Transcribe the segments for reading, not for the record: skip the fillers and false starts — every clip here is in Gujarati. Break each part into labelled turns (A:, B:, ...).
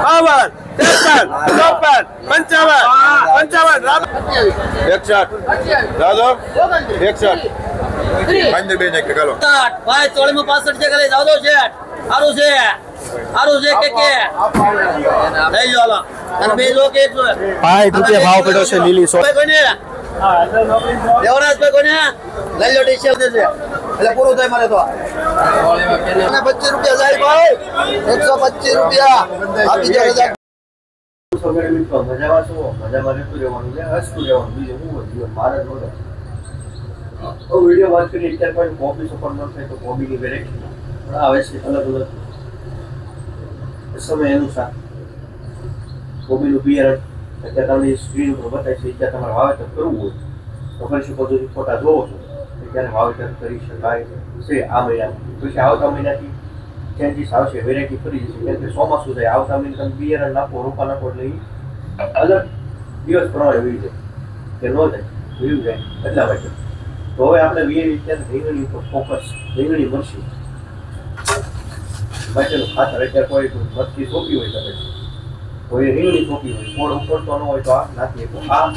A: 52 53 54 55 61 દાદો 61 પાંચ બે ને ચાલો
B: ભાઈ 16 માં 65 છે ખાલી જાવ દો છે સારું છે કે લઈ લો લો અને બે લો કે
C: 5 રૂપિયા ભાવ પડ્યો છે લીલી સો
B: કોને દેવરાજભાઈ કોને લઈ લો ટી શર્ટ છે એટલે પૂરું થાય મારે તો અને 25 રૂપિયા જાય ભાઈ 125 રૂપિયા આપી દો રજા
D: મજામાં શું મજામાં રહેતું રહેવાનું છે હસતું રહેવાનું બીજું શું જીવન મારે જોડે વિડીયો વાત કરી અત્યારે કોઈ કોબી સફળ ન થાય તો કોબીની વેરાયટી પણ આવે છે અલગ અલગ સમય અનુસાર કોબીનું બિયારણ અત્યારે તમને સ્ક્રીન ઉપર બતાવી છે ત્યાં તમારે વાવેતર કરવું હોય તો કરી શકો છો ફોટા જોવો છો ત્યારે વાવેતર કરી શકાય છે આ મહિનાથી પછી આવતા મહિનાથી ચેન્જીસ આવશે વેરાયટી ફરી જશે કેમ કે ચોમાસું થાય આવતા મહિને તમે બિયારણ નાખો રોપા નાખો એટલે અલગ દિવસ પ્રમાણે વી જાય કે ન જાય વીવું જાય એટલા માટે તો હવે આપણે વીએ ત્યારે રીંગણી ઉપર ફોકસ રીંગણી મળશે માટેનું ખાતર અત્યારે કોઈ મરચી સોંપી હોય તમે કોઈ રીંગણી સોંપી હોય છોડ ઉપડતો ન હોય તો આ નાખીએ તો આ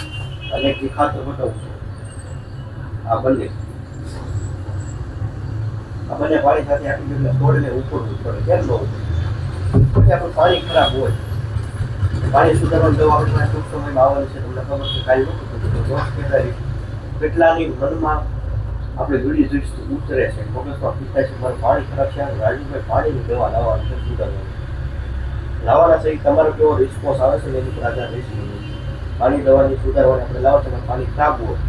D: અને એક ખાતર બતાવું છે આ બંને પાણી સાથે આપી એટલે છોડને ઉપડવું પડે કેમ ન હોય પછી આપણું પાણી ખરાબ હોય પાણી સુધારવાની દવા આપણે ટૂંક સમયમાં આવવાની છે તમને ખબર છે કાંઈ નથી કેટલાની મનમાં આપણે જોડી જોઈશું ઉતરે છે મગજમાં પીતા છે મારું પાણી ખરાબ છે રાજુભાઈ પાણીની દવા લાવવાની છે સુધારવાની લાવવાના છે તમારો કેવો રિસ્પોન્સ આવે છે એની પર આધાર રહેશે પાણી દવાની સુધારવાની આપણે લાવો તમે પાણી ખરાબ હોય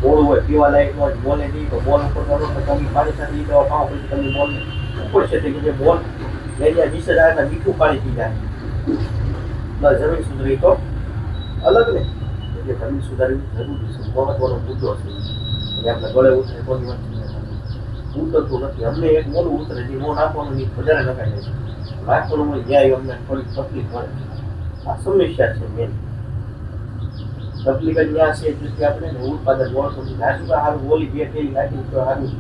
D: મોડું હોય પીવા લાયક હોય બોલે નહીં તો બોલ ઉપર કરો તો તમે પાણી સાથે એ દવા પાવો પછી તમે બોલ ઉપર છે તે કે બોલ એની નીચે જાય ને મીઠું પાણી પી જાય જમીન સુધરી તો અલગ ને એટલે જમીન સુધારવી જરૂરી છે મહત્વનો મુદ્દો છે એટલે આપણે ગળે ઉતરે કોની વાત ઉતરતું નથી અમને એક મોડું ઉતરે જે મોં નાખવાનું નહીં વધારે નખાય નહીં નાખવાનું હોય જ્યાં અમને થોડીક તકલીફ મળે આ સમસ્યા છે મેન તકલીફ જ્યાં છે એટલે આપણે ઉત્પાદન મળતું નથી નાખી સારું બોલી બે ફેરી નાખી તો સારું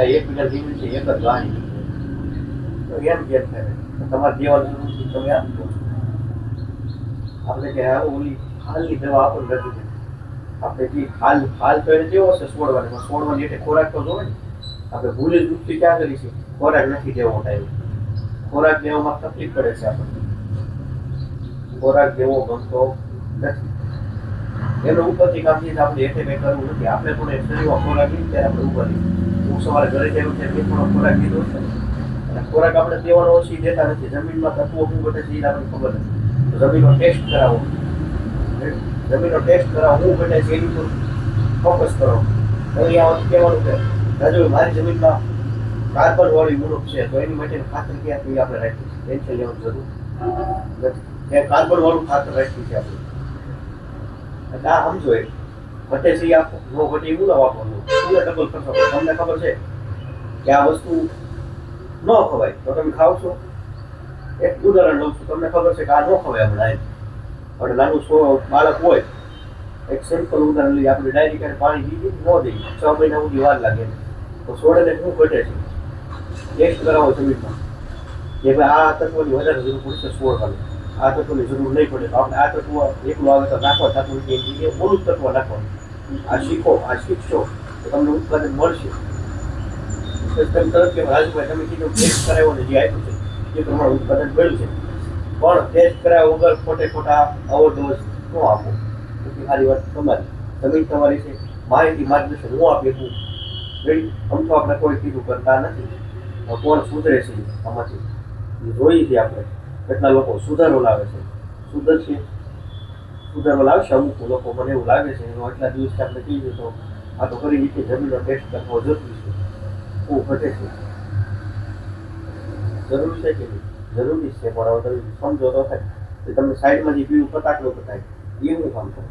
D: એક બીજા જીવી છે એક જ ગાણી તો એમ કેમ થાય તમારે દેવાનું તમે આપજો આપણે કે હા ઓલી હાલની દવા આપણને નથી આપણે જે હાલ તો એને કેવો છે છોડવાની એટલે ખોરાક તો જોવે ને આપણે ભૂલે દુઃખથી ક્યાં કરી છે ખોરાક નથી દેવો ટાઈમ ખોરાક દેવામાં તકલીફ પડે છે આપણને ખોરાક દેવો ગમતો નથી એનો ઉપરથી કામ છે આપણે હેઠે કંઈ કરવું નથી આપણે પણ શરીરમાં ખોરાક લઈએ ત્યારે આપણે ઉપર હું સવારે ઘરે જવું છે મેં થોડો ખોરાક લીધો છે અને ખોરાક આપણે દેવાનો ઓછી દેતા નથી જમીનમાં તત્વો શું ઘટે છે એ આપણને ખબર નથી જમીનનો ટેસ્ટ કરાવો હું ઘટે છે એની પર ફોકસ કરો અહીંયા કહેવાનું કે રાજુ મારી જમીનમાં કાર્બન વાળી ઉણપ છે તો એની માટે ખાતર ક્યાંથી આપણે રાખીએ છીએ ટેન્શન લેવાની જરૂર નથી કાર્બન વાળું ખાતર રાખ્યું છે આપણે એટલે આ સમજો એ ઘટે છે આપો નો ઘટે એવું ના વાપરવાનું પૂરે ડબલ કરશો તમને ખબર છે કે આ વસ્તુ ન ખવાય તો તમે ખાવ છો એક ઉદાહરણ લઉં છું તમને ખબર છે કે આ ન ખવાય હમણાં આપણે નાનું બાળક હોય એક સિમ્પલ ઉદાહરણ લઈએ આપણે ડાયરેક્ટ પાણી દીધી ન દઈએ 6 મહિના સુધી વાર લાગે તો છોડને શું ઘટે છે ટેસ્ટ કરાવો જમીનમાં કે ભાઈ આ તત્વની વધારે જરૂર પડશે છોડવાની આ તત્વની જરૂર નહીં પડે તો આપણે આ તત્વ એકલું આવે તો નાખવા થતું નથી એ જગ્યાએ બોલું તત્વ નાખવાનું આ શીખશો તો તમને ઉત્પાદન મળશે તમે તરત કે રાજુભાઈ તમે કીધું ટેસ્ટ કરાવ્યો ને જે આપ્યું છે એ પ્રમાણે ઉત્પાદન મળ્યું છે પણ ટેસ્ટ કરાવ્યા વગર ખોટા ઓવરડોઝ ન આપો પછી સારી વાત તમારી તમારી છે માહિતી માર્ગદર્શન હું આપી શકું આમ તો આપણે કોઈ કીધું કરતા નથી કોણ સુધરે છે આમાંથી જોઈએ છીએ આપણે કેટલા લોકો સુધારો લાવે છે સુધારો લાવશે અમુક લોકો મને એવું લાગે છે એનો એટલા દિવસથી આપણે કહીએ તો આ તો ફરી રીતે જમીનનો ટેસ્ટ કરવો જરૂરી છે શું ઘટે છે જરૂરી છે કે નહીં જરૂરી છે પણ હવે તમે સમજો તો થાય કે તમને સાઈડમાં જે પીવું ફટાકડો થાય એવું કામ કરે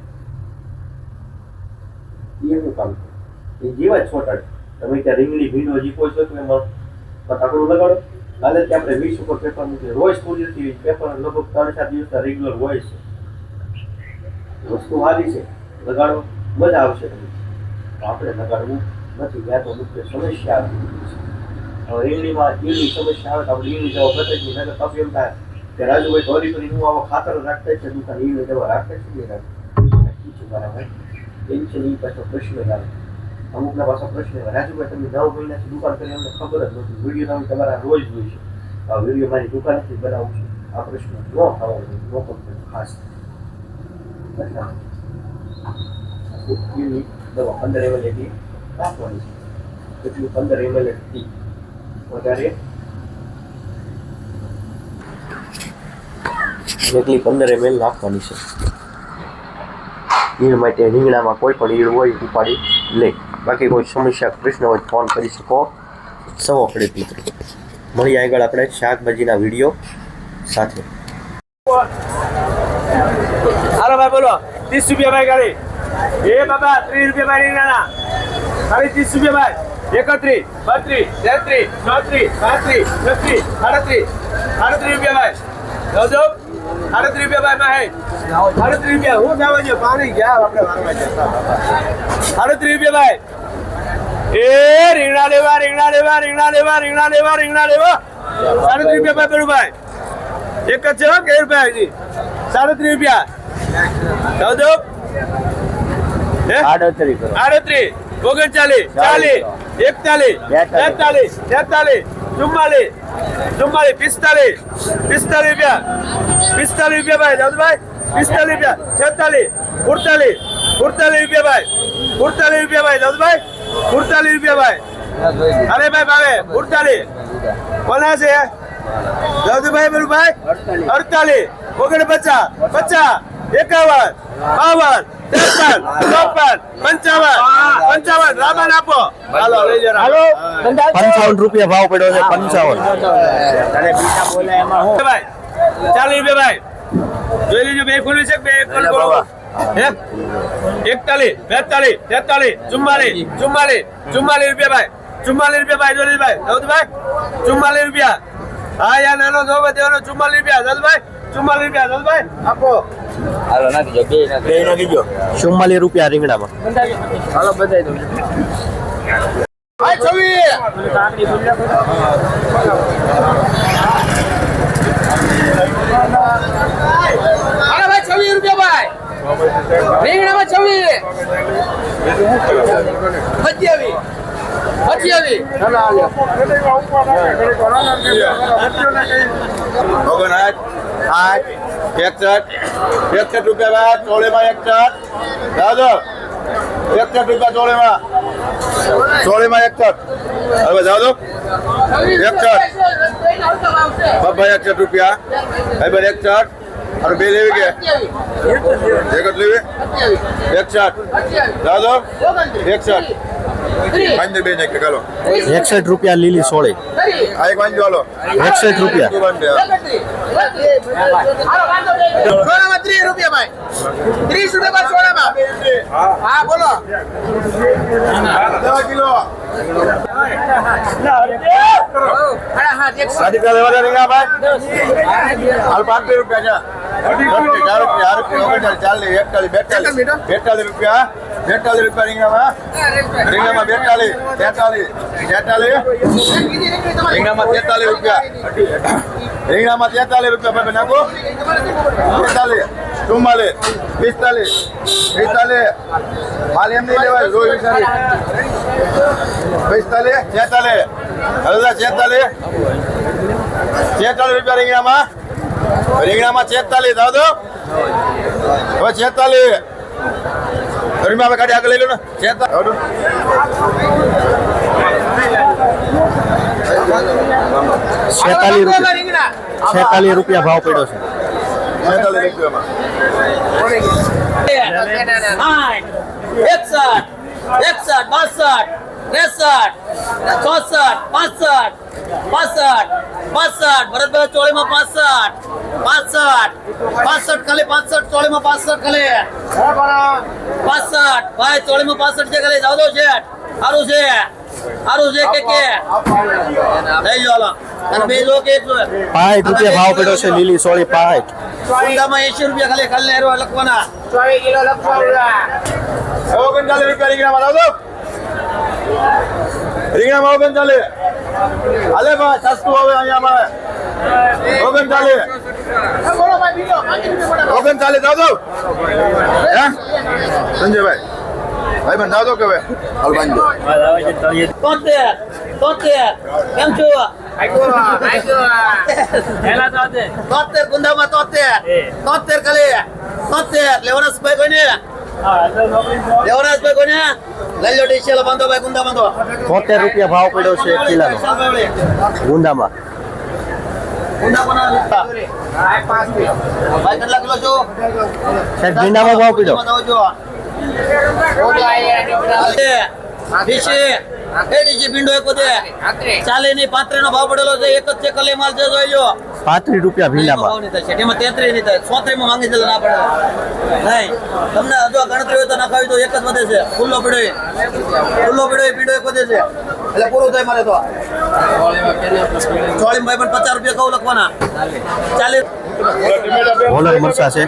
D: એ જેવા જ છોટાડ તમે ત્યાં રીંગણી ભીંડો જીપો છો તો એમાં ફટાકડું લગાડો કાલે ત્યાં આપણે 20 ઉપર પેપર મૂકીએ રોજ સ્કૂલથી પેપર લગભગ 3-4 દિવસના રેગ્યુલર હોય છે વસ્તુ સારી છે લગાડો મજા આવશે તમને આપણે લગાડવું નથી ત્યાં તો મુખ્ય સમસ્યા આવી હવે રીંગણીમાં ઈની સમસ્યા આવે તો આપણે ઈની દવા બતાવી નહીં તો એમ થાય કે રાજુભાઈ ધોરી કરી હું આવા ખાતર રાખતા છે દુકાન ઈ દવા રાખતા છે કે રાખી છે મારા ભાઈ ટેન્શન ઈ પાછો પ્રશ્ન આવે અમુકના પાછો પ્રશ્ન આવે રાજુભાઈ તમે 9 મહિનાથી દુકાન કરી અમને ખબર જ નથી વિડીયો તમે તમારા રોજ જોઈ છે આ વિડીયો મારી દુકાનથી બનાવું છું આ પ્રશ્ન ન થવો જોઈએ નો પણ ખાસ દવા 15 ml જેટલી રાખવાની છે એટલું 15 ml થી વધારે એટલી 15 ml નાખવાની છે ઈળ માટે રીંગણામાં કોઈ પણ ઈળ હોય ઉપાડી લે બાકી કોઈ સમસ્યા પ્રશ્ન હોય ફોન કરી શકો સૌ આપણે મિત્રો મળીએ આગળ આપણે શાકભાજીના વિડીયો સાથે
A: હાલો ભાઈ બોલો 30 રૂપિયા ભાઈ ગાડી એ બાબા 30 રૂપિયા ભાઈ રીંગણા ખાલી 30 રૂપિયા ભાઈ 31 32 33 34 35 36 38 રૂપિયા ભાઈ જોજો 38 રૂપિયા ભાઈ માં 38 રૂપિયા હું જાવ છે પાણી ગયા આપણે વારવા જતા 38 રૂપિયા ભાઈ એ રીંગણા લેવા 38 રૂપિયા ભાઈ પેલું ભાઈ એક જ છે કે રૂપિયા હજી 37 રૂપિયા જોજો 38 39 40 41 42 43 44 45 રૂપિયા 45 રૂપિયા ભાઈ દાદુભાઈ 45 રૂપિયા 46 48 રૂપિયા ભાઈ 48 રૂપિયા ભાઈ દાદુભાઈ 48 રૂપિયા ભાઈ અરે ભાઈ ભાવે 48 કોના છે દાદુભાઈ બોલું ભાઈ 48 49 50 51 52 53 55 રામાન આપો હાલો લઈ જરા હાલો
C: 55 રૂપિયા ભાવ પડ્યો છે 55
A: ભાઈ 40 રૂપિયા ભાઈ જોઈ લેજો બે ખુલ્લી છે બે એક બોલો હે 41 42 43 44 રૂપિયા ભાઈ 44 રૂપિયા ભાઈ જોઈ લેજો ભાઈ દાઉદભાઈ 44 રૂપિયા હા યાર નાનો જોવે દેવાનો 44 રૂપિયા દાઉદભાઈ 44 રૂપિયા દાઉદભાઈ આપો
C: હાલો નાખી દો બે નાખી દો 44 રૂપિયા રીંગણામાં
A: હાલો બધાઈ દો ભાઈ 26 રૂપિયા ભાઈ રીંગણામાં 26 61 રૂપિયા ભાઈ ચોળેમાં 61 દાદો 61 રૂપિયા ચોળેમાં 61 હવે દાદો 61 બાબા 61 રૂપિયા ભાઈ બન 61 અરે બે લેવી કે એક જ લેવી 61 દાદો 61 પાંચ બે ને કાલો
C: 61 રૂપિયા લીલી સોળી
A: આ એક વાંજો હાલો
C: 61 રૂપિયા
B: સોનામાં 30 રૂપિયા ભાઈ 30 રૂપિયા સોનામાં હા બોલો
A: 10 કિલો સાદી કા લેવા રીંગણા ભાઈ હાલ 5 રૂપિયા છે 42 રૂપિયા 42 રીંગણામાં રીંગણામાં 42 રીંગણામાં 43 રૂપિયા રીંગણામાં 43 રૂપિયા ભાઈ નાખો 43 44 45 હાલ એમ નહીં લેવાય જોઈ વિચારી 45 46 હલ્લા 46 રૂપિયા રીંગણામાં 46 દાદો હવે 46 ગરમીમાં કાઢી આગળ લઈ લો ને
C: 46 રૂપિયા ભાવ પડ્યો છે
A: 46 રૂપિયામાં
B: 65 ભરતભાઈ ચોળીમાં 65 ખાલી 65 ચોળીમાં 65 ખાલી 65 ભાઈ ચોળીમાં 65 છે ખાલી જાવ દો છે સારું છે કે લઈ લો અને બે લોક એક
C: 60 રૂપિયા ભાવ પડ્યો છે લીલી સોળી 60
B: ઊંડામાં 80 રૂપિયા ખાલી ખાલી હેરો લખવાના 24 કિલો લખવાના
A: 39 રૂપિયા રીંગણામાં દાદો
B: રીંગણામાં 39. હાલે ભાઈ સસ્તું હવે અહીંયા અમારે 39. 39 દાવ દો હે સંજયભાઈ ભાઈ મને દાવ દો કે હવે હાલ બાંધો
C: 73 કેમ છો તોતેર ગુંદામાં 73 કલી 73 લેવરાજભાઈ કોઈને લેવરાજભાઈ કોઈને લઈ લો ડીસેલ બાંધો ભાઈ ગુંદા બાંધો
E: 73 રૂપિયા ભાવ પડ્યો છે 1 કિલોનો ગુંદામાં.
C: ગુંદા કોના ભાઈ કેટલા કિલો છો
E: સાહેબ ભીંડામાં ભાવ પડ્યો
C: ભીંડો એક ચાલે નહીં 35 નો ભાવ પડેલો છે એક જ છે કલે માલ છે જોઈ લો
E: 35 રૂપિયા ભીંડામાં.
C: એમાં 33 નહીં થાય 34 માં માંગી ના પડે નહીં તમને હજુ ગણતરી હોય તો નાખાવી તો એક જ વધે છે ખુલ્લો પડ્યો ભીંડો એક વધે છે
B: એટલે પૂરું થાય મારે તો
C: ચોળીમભાઈ પણ 50 રૂપિયા કહું લખવાના 40
E: હોલર મરચા છે.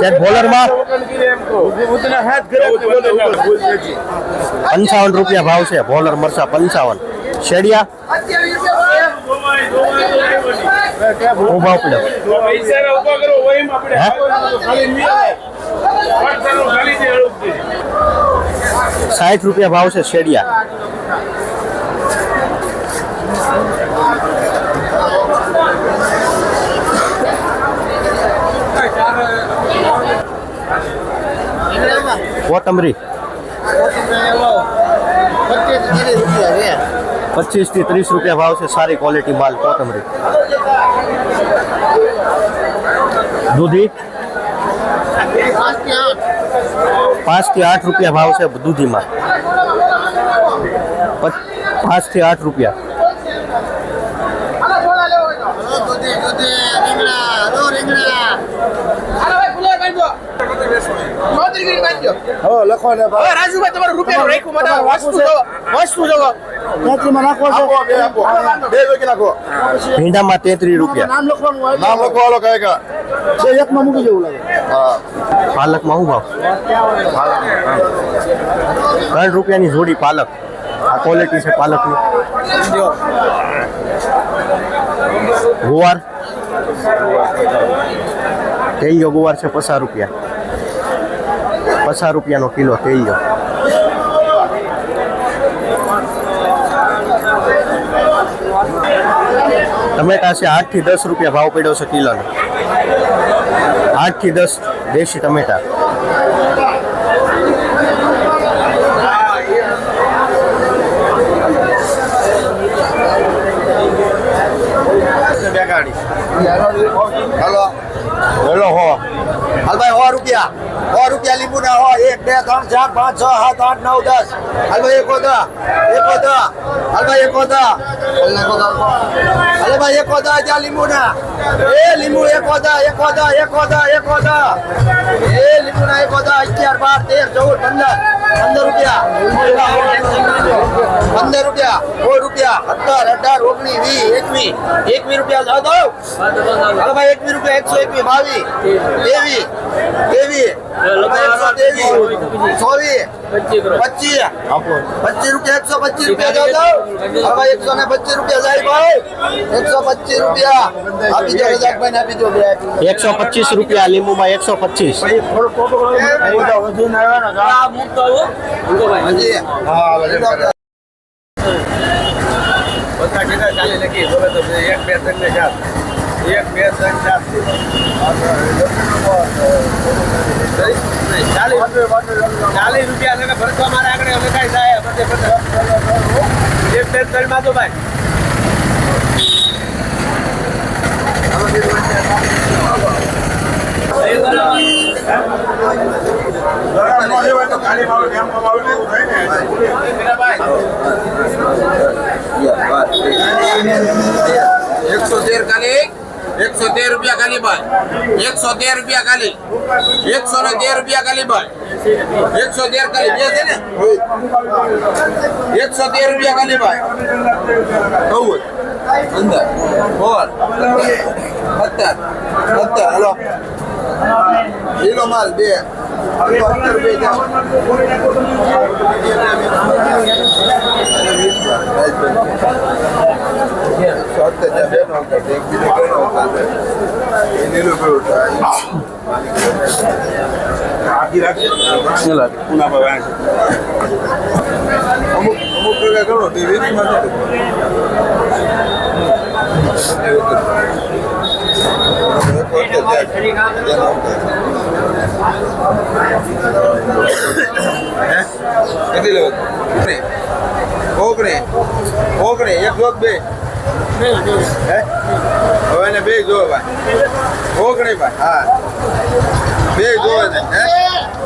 E: સાહેબ બોલરમાં 55 રૂપિયા ભાવ છે. બોલર મરચા 55. શેડિયા શું ભાવ પડ્યો? હે? 60 રૂપિયા ભાવ છે શેડિયા. કોથમરી 25 થી 30 રૂપિયા ભાવ છે. સારી ક્વોલિટી માલ કોથમરી. દૂધી 5 થી 8 રૂપિયા ભાવ છે દૂધીમાં. 5 થી 8 રૂપિયા.
B: લખો ને
A: રાજુભાઈ તમારું રૂપિયા રાખ્યું મને વસ્તુ જોવો
B: બે વેકી નાખો
E: ભીંડામાં 33 રૂપિયા.
B: નામ લખો હાલો કાયકા એકમાં મૂકી જવું લાગે હા
E: પાલકમાં શું ભાવ? 3 રૂપિયાની જોડી પાલક. આ ક્વોલિટી છે પાલકની. ગુવાર તેજો ગુવાર છે 50 રૂપિયા. 50 રૂપિયાનો કિલો તેજો. ટમેટા છે 8 થી 10 રૂપિયા ભાવ પડ્યો છે કિલોનો. 8 થી 10 દેશી ટમેટા.
B: હાલો
E: હેલો હો
B: હાલ ભાઈ 100 રૂપિયા લીંબુ ના 1 2 3 4 5 6 7 8 9 10 હાલ ભાઈ 1 હાલ ભાઈ 1 હાલ ભાઈ 1 ત્યાં લીંબુ ના લીંબુ 1 લીંબુ ના 1 11 12 13 14 15 રૂપિયા 15 રૂપિયા 100 રૂપિયા 17 18 19 20 21 રૂપિયા જાવ દો હાલ ભાઈ 21 રૂપિયા 121 22 25 રૂપિયા 125 રૂપિયા જાવ દો હવે 125 રૂપિયા જાય ભાઈ 125 રૂપિયા આપી દો રજાકભાઈ ને આપી દો
E: 125 રૂપિયા લીંબુમાં 125.
A: ₹40 ભરવા મારે આગળ લખાઈ જાય એક બે ત્રણ માં તો ભાઈ
F: ₹113 રૂપિયા ખાલી ભાઈ 113 રૂપિયા ખાલી 113 રૂપિયા ખાલી ભાઈ 113 ખાલી બે છે ને 113 રૂપિયા ખાલી ભાઈ 14 15 17 17 હલો 113
B: લીલો માલ 2 અમુક ટકા ઘણો તે વીસમાં કેટલી લેવો ઓગણે એક લોક 2 હવે એને 2 જોવે ભાઈ ઓગણે ભાઈ હા 2 જોવે ને હે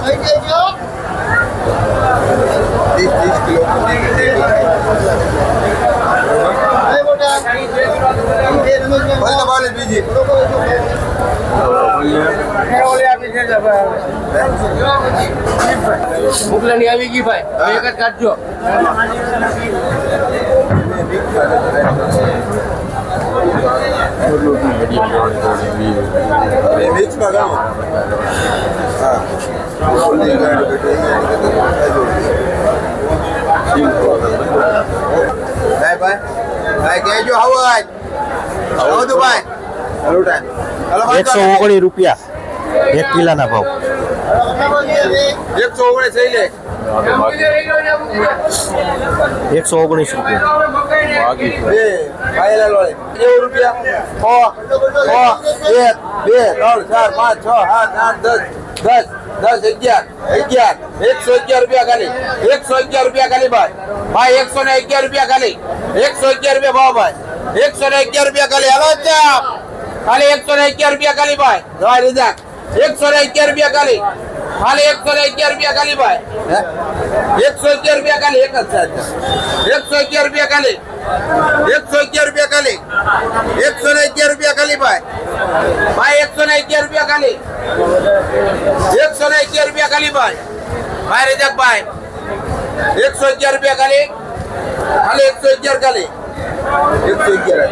B: 30 કિલો ભલે બાલે બીજી
A: મોકલાની આવી ગઈ ભાઈ હવે એક જ કાઢજો
B: મિક્સમાં ગામ હા ભાઈ કહેજો આવો આજ આવો તો ભાઈ હેલો ટાઈમ
E: 119 રૂપિયા 1 કિલાના ભાવ
B: 119 થઈ લે
E: 119 રૂપિયા
B: બે ભાઈ લો 90 રૂપિયા 1 2 3 4 5 6 7 8 10 111 રૂપિયા ખાલી 111 રૂપિયા ખાલી ભાઈ 111 રૂપિયા ખાલી 111 રૂપિયા ભાવ ભાઈ 111 રૂપિયા ખાલી હાલો ચા ખાલી 111 રૂપિયા ખાલી ભાઈ ભાઈ રીજા 111 રૂપિયા ખાલી ખાલી 111 રૂપિયા ખાલી ભાઈ 111 રૂપિયા ખાલી એક જ છે 111 રૂપિયા ખાલી 111 રૂપિયા ખાલી 111 રૂપિયા ખાલી ભાઈ 111 રૂપિયા ખાલી 111 રૂપિયા ખાલી ભાઈ રીજા ભાઈ 111 રૂપિયા ખાલી ખાલી 111 ખાલી 111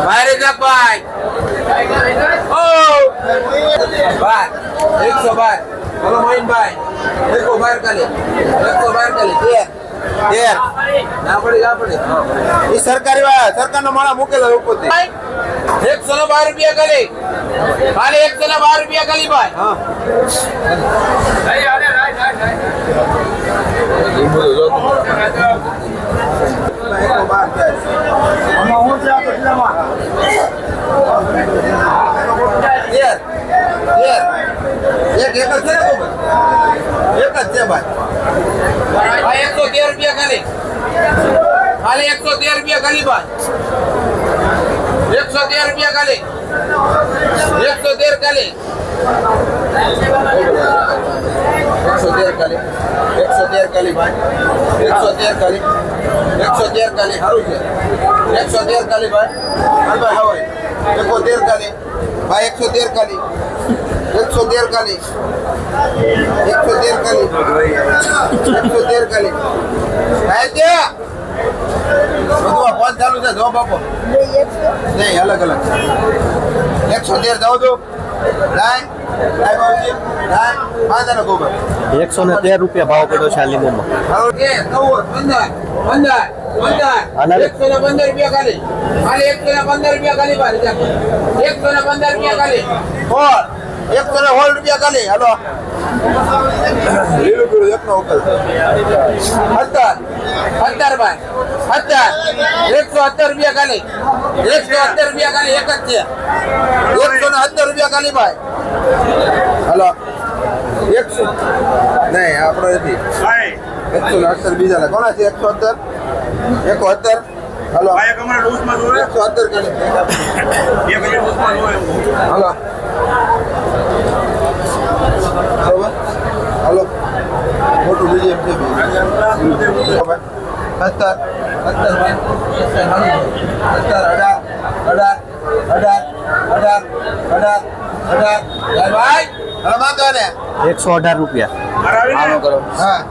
B: ભાઈ રીજા ભાઈ ઓ ભાઈ 112 બોલો મોઈનભાઈ 112 ખાલી 112 ખાલી 10 ના પડી એ સરકારનો માળા મૂકેલો ઉપરથી 112 રૂપિયા ખાલી ખાલી 112 રૂપિયા ખાલી ભાઈ હા એક જ છે ભાઈ 113 રૂપિયા ખાલી ખાલી 113 રૂપિયા ખાલી ભાઈ 113 રૂપિયા ખાલી 113 ખાલી 113 ખાલી ભાઈ 113 ખાલી 113 ખાલી સારું છે 113 ખાલી ભાઈ હાલ ભાઈ હવે 113 ખાલી ભાઈ 113 ખાલી 113 ખાલી 113 ખાલી 113 ખાલી ભાઈ ત્યાં બધું ફોન ચાલુ છે જો બાપો નહીં અલગ 113 જાવ તો લાય બાબુજી લાય પાંદાનો ગોબર
E: 113 રૂપિયા ભાવ પડ્યો છે આ લીંબુમાં
B: હાલો કે 15 રૂપિયા ખાલી ખાલી 115 રૂપિયા ખાલી ભાઈ 115 રૂપિયા ખાલી હોલ 116 રૂપિયા ખાલી હાલો લીલું પીળું એકનો ઉકેલ 17 ભાઈ 117 રૂપિયા ખાલી 117 રૂપિયા ખાલી એક જ છે 117 રૂપિયા ખાલી ભાઈ હાલો 100 નહીં આપણો નથી 117 બીજા કોના છે 117 હાલો 117 ખાલી હાલો હાલો મોટું બીજેમ છે
E: 118 રૂપિયા
B: હા